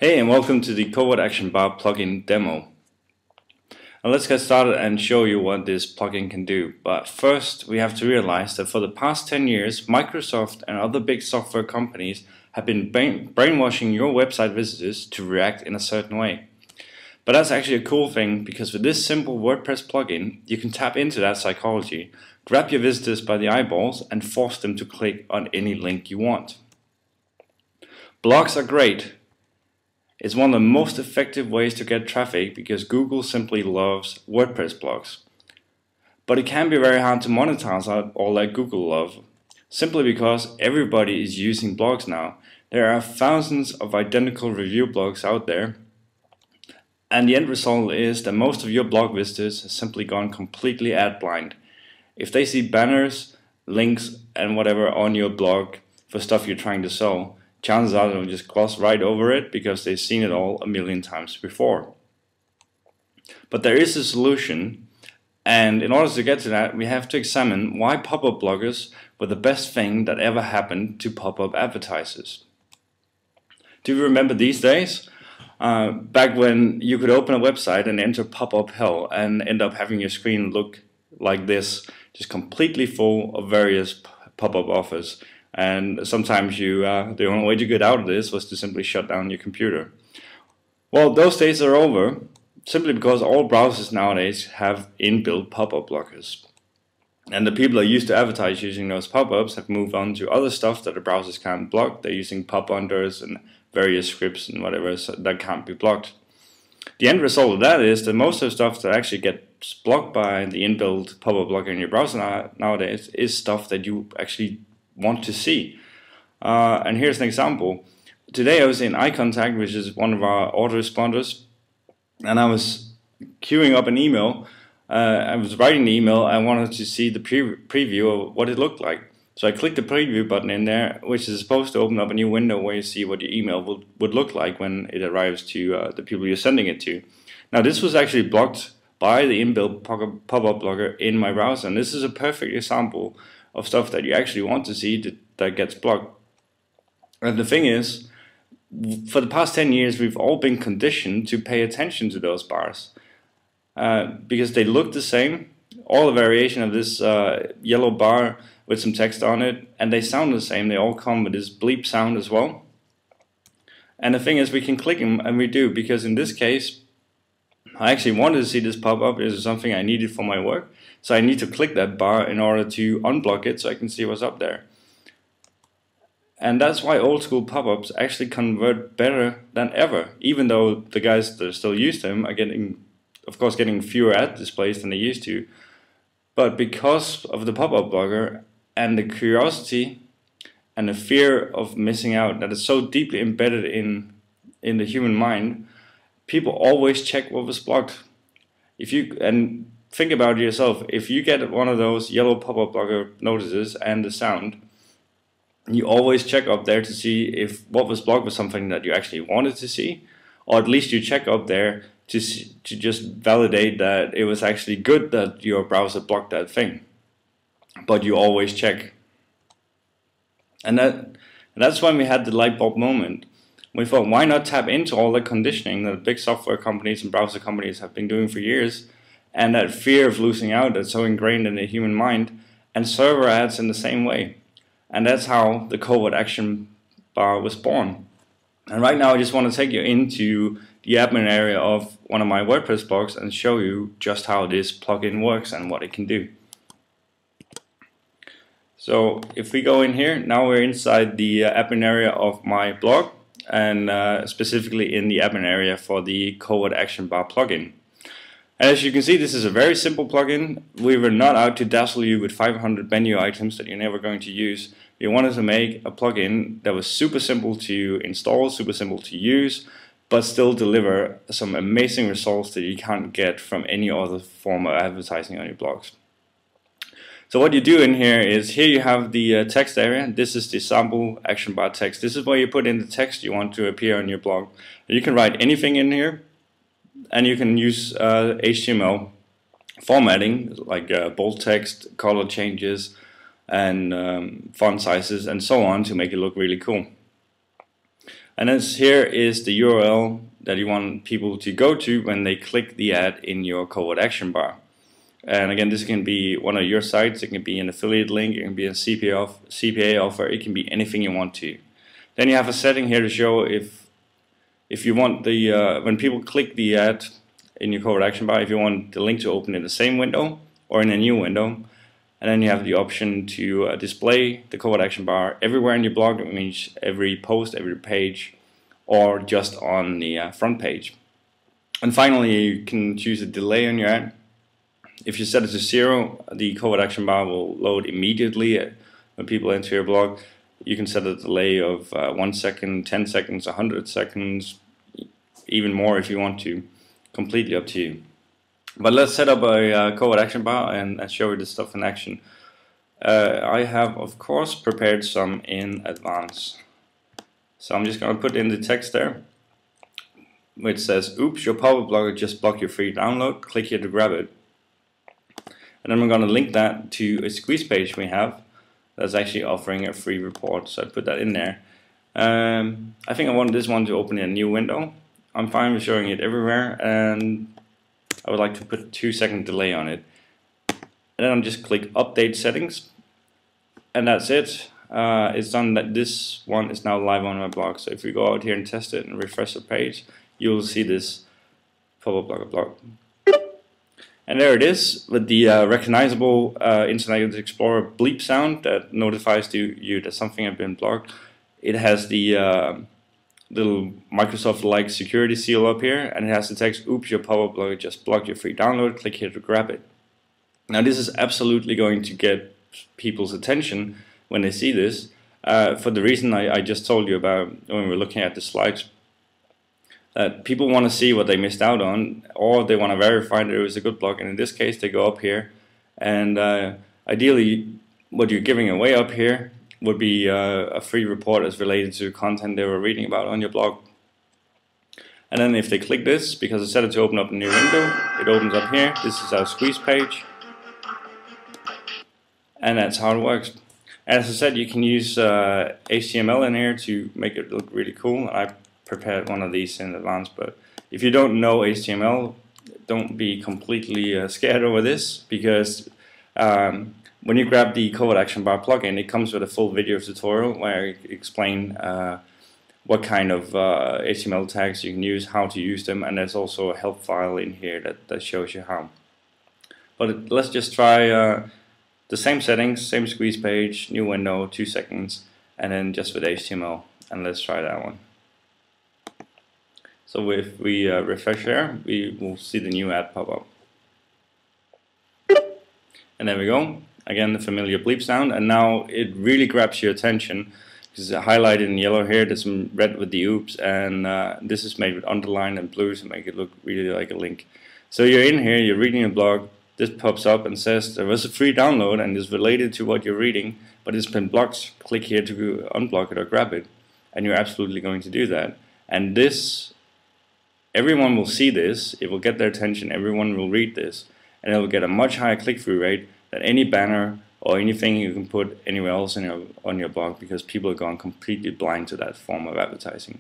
Hey, and welcome to the Covert Action Bar plugin demo. Now let's get started and show you what this plugin can do. But first, we have to realize that for the past 10 years, Microsoft and other big software companies have been brainwashing your website visitors to react in a certain way. But that's actually a cool thing, because with this simple WordPress plugin, you can tap into that psychology, grab your visitors by the eyeballs, and force them to click on any link you want. Blogs are great. It's one of the most effective ways to get traffic because Google simply loves WordPress blogs. But it can be very hard to monetize out all that Google love, simply because everybody is using blogs now. There are thousands of identical review blogs out there, and the end result is that most of your blog visitors have simply gone completely ad blind. If they see banners, links, and whatever on your blog for stuff you're trying to sell, chances are they'll just gloss right over it because they've seen it all a million times before. But there is a solution, and in order to get to that, we have to examine why pop-up bloggers were the best thing that ever happened to pop-up advertisers. Do you remember these days? Back when you could open a website and enter pop-up hell and end up having your screen look like this, just completely full of various pop-up offers. And sometimes the only way to get out of this was to simply shut down your computer. Well, those days are over, simply because all browsers nowadays have inbuilt pop-up blockers. And the people that used to advertise using those pop-ups have moved on to other stuff that the browsers can't block. They're using pop-unders and various scripts and whatever that can't be blocked. The end result of that is that most of the stuff that actually gets blocked by the inbuilt pop-up blocker in your browser nowadays is stuff that you actually want to see. And here's an example. Today I was in iContact, which is one of our autoresponders, and I was queuing up an email. I was writing the email. I wanted to see the preview of what it looked like. So I clicked the preview button in there, which is supposed to open up a new window where you see what your email would look like when it arrives to the people you're sending it to. Now this was actually blocked by the inbuilt pop-up blocker in my browser, and this is a perfect example of stuff that you actually want to see that gets blocked. And the thing is, for the past 10 years we've all been conditioned to pay attention to those bars because they look the same, all the variation of this yellow bar with some text on it, and they sound the same. They all come with this bleep sound as well. And the thing is, we can click them, and we do, because in this case I actually wanted to see this pop up. This is something I needed for my work. So I need to click that bar in order to unblock it so I can see what's up there. And that's why old school pop-ups actually convert better than ever, even though the guys that still use them are getting fewer ad displays than they used to. But because of the pop-up blocker and the curiosity and the fear of missing out that is so deeply embedded in the human mind, people always check what was blocked. And think about it yourself. If you get one of those yellow pop-up blocker notices and the sound, you always check up there to see if what was blocked was something that you actually wanted to see, or at least you check up there to just validate that it was actually good that your browser blocked that thing. But you always check. And that's when we had the light bulb moment. We thought, why not tap into all the conditioning that big software companies and browser companies have been doing for years, and that fear of losing out that's so ingrained in the human mind, and server ads in the same way. And that's how the Covert Action Bar was born. And right now I just want to take you into the admin area of one of my WordPress blogs and show you just how this plugin works and what it can do. So if we go in here, now we're inside the admin area of my blog, and specifically in the admin area for the Covert Action Bar plugin. As you can see, this is a very simple plugin. We were not out to dazzle you with 500 menu items that you're never going to use. We wanted to make a plugin that was super simple to install, super simple to use, but still deliver some amazing results that you can't get from any other form of advertising on your blogs. So what you do in here is, here you have the text area. This is the sample action bar text. This is where you put in the text you want to appear on your blog. You can write anything in here, and you can use HTML formatting like bold text, color changes, and font sizes and so on to make it look really cool. And this here is the URL that you want people to go to when they click the ad in your Covert Action Bar. And again, this can be one of your sites, it can be an affiliate link, it can be a CPA offer, it can be anything you want to. Then you have a setting here to show if you want the when people click the ad in your Covert Action Bar, if you want the link to open in the same window or in a new window. And then you have the option to display the Covert Action Bar everywhere in your blog. That means every post, every page, or just on the front page. And finally, you can choose a delay on your ad. If you set it to 0, the Covert Action Bar will load immediately when people enter your blog. You can set a delay of 1 second, 10 seconds, 100 seconds, even more if you want to. Completely up to you. But let's set up a Covert Action Bar and show you this stuff in action. I have, of course, prepared some in advance. So I'm just going to put in the text there, which says, "Oops, your pop-up blogger just blocked your free download. Click here to grab it." And then we're going to link that to a squeeze page we have that's actually offering a free report. So I put that in there. I think I want this one to open in a new window. I'm fine with showing it everywhere, and I would like to put a 2-second delay on it. And then I'll just click Update Settings, and that's it. It's done. That this one is now live on my blog. So if we go out here and test it and refresh the page, you'll see this pop-up blogger blog. And there it is with the recognizable Internet Explorer bleep sound that notifies you that something has been blocked. It has the little Microsoft-like security seal up here, and it has the text, "Oops, your pop-up blogger just blocked your free download. Click here to grab it." Now this is absolutely going to get people's attention when they see this, for the reason I just told you about when we were looking at the slides. That people want to see what they missed out on, or they want to verify that it was a good blog, and in this case they go up here, and ideally what you're giving away up here would be a free report as related to content they were reading about on your blog. And then if they click this, because I set it to open up a new window, it opens up here. This is our squeeze page, and that's how it works. As I said, you can use HTML in here to make it look really cool. I prepared one of these in advance, but if you don't know HTML, don't be completely scared over this, because when you grab the Covert Action Bar plugin, it comes with a full video tutorial where I explain what kind of HTML tags you can use, how to use them, and there's also a help file in here that shows you how. But let's just try the same settings, same squeeze page, new window, 2 seconds, and then just with HTML, and let's try that one. So if we refresh there, we will see the new ad pop up. And there we go. Again, the familiar bleep sound, and now it really grabs your attention because it's highlighted in yellow here. There's some red with the oops, and this is made with underline and blue to make it look really like a link. So you're in here, you're reading a blog, this pops up and says there was a free download and is related to what you're reading, but it's been blocked. Click here to unblock it or grab it, and you're absolutely going to do that. And this, everyone will see this, it will get their attention, everyone will read this, and it will get a much higher click-through rate than any banner or anything you can put anywhere else on your blog, because people are gone completely blind to that form of advertising.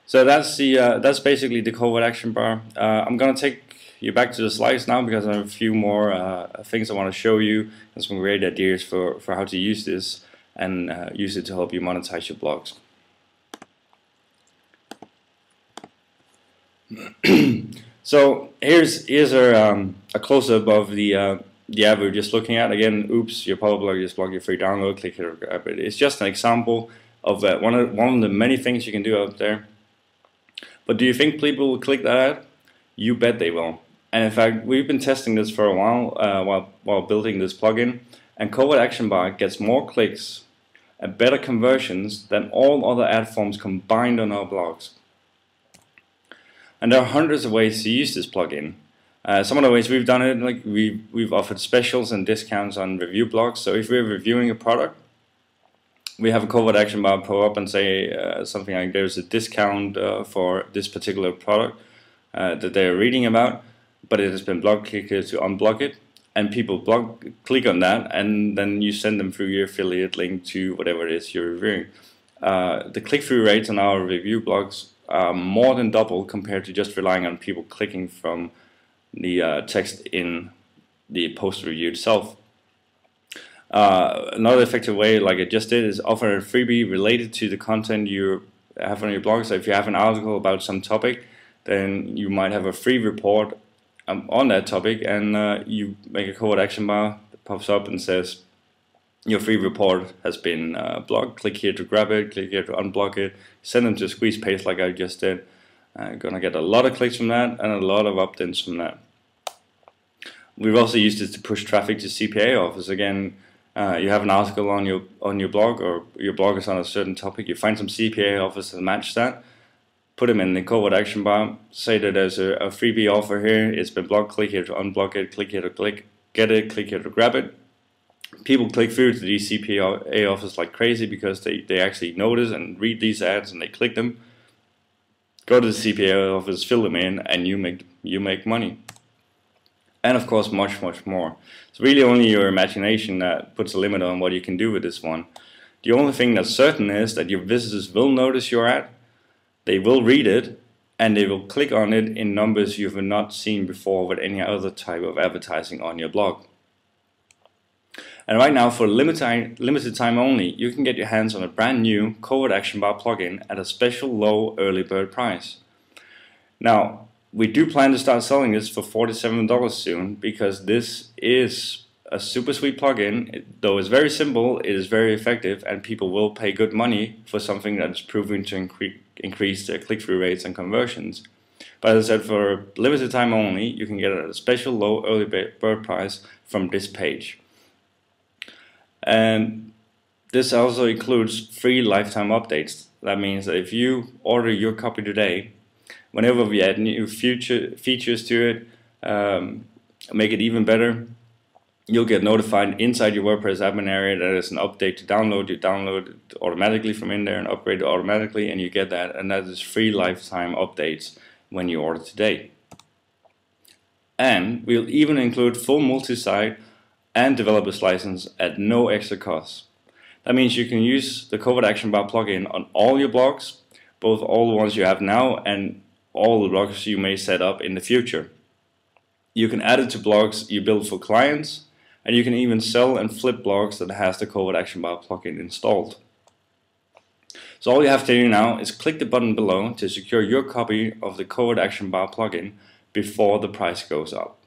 So that's basically the Covert Action Bar. I'm going to take you back to the slides now, because I have a few more things I want to show you and some great ideas for how to use this and use it to help you monetize your blogs. So here's a close-up of the ad we were just looking at. Again, oops, your pop-up blogger just blocked your free download. Click here to grab it. It's just an example of one of the many things you can do out there. But do you think people will click that ad? You bet they will. And in fact, we've been testing this for a while building this plugin, and Covert Action Bar gets more clicks and better conversions than all other ad forms combined on our blogs. And there are hundreds of ways to use this plugin. Some of the ways we've done it, like we've offered specials and discounts on review blogs. So if we're reviewing a product, we have a Covert Action Bar pop up and say something like there's a discount for this particular product that they're reading about, but it has been blocked. Click here to unblock it, and people click on that, and then you send them through your affiliate link to whatever it is you're reviewing. the click-through rates on our review blogs are more than double compared to just relying on people clicking from the text in the post review itself. Another effective way, like I just did, is offer a freebie related to the content you have on your blog. So if you have an article about some topic, then you might have a free report on that topic, and you make a covert action bar that pops up and says your free report has been blocked. Click here to grab it, click here to unblock it, send them to a squeeze page like I just did. Gonna get a lot of clicks from that and a lot of opt-ins from that. We've also used it to push traffic to CPA office. Again, you have an article on your blog, or your blog is on a certain topic. You find some CPA office that match that. Put them in the covert action bar. Say that there's a freebie offer here. It's been blocked. Click here to unblock it. Click here to get it. Click here to grab it. People click through to these CPA offices like crazy because they actually notice and read these ads and they click them. Go to the CPA office, fill them in, and you make money. And of course, much more. It's really only your imagination that puts a limit on what you can do with this one. The only thing that's certain is that your visitors will notice your ad, they will read it, and they will click on it in numbers you've not seen before with any other type of advertising on your blog. And right now, for limited time only, you can get your hands on a brand new Covert Action Bar plugin at a special low early bird price. Now, we do plan to start selling this for $47 soon, because this is a super sweet plugin. Though it's very simple, it is very effective, and people will pay good money for something that is proven to increase their click-through rates and conversions. But as I said, for limited time only, you can get it at a special low early bird price from this page. And this also includes free lifetime updates. That means that if you order your copy today, whenever we add new features to it, make it even better, you'll get notified inside your WordPress admin area that there's an update to download. You download it automatically from in there and upgrade it automatically, and you get that. And that is free lifetime updates when you order today. And we'll even include full multi-site and developer's license at no extra cost. That means you can use the Covert Action Bar plugin on all your blogs, both all the ones you have now and all the blogs you may set up in the future. You can add it to blogs you build for clients, and you can even sell and flip blogs that has the Covert Action Bar plugin installed. So all you have to do now is click the button below to secure your copy of the Covert Action Bar plugin before the price goes up.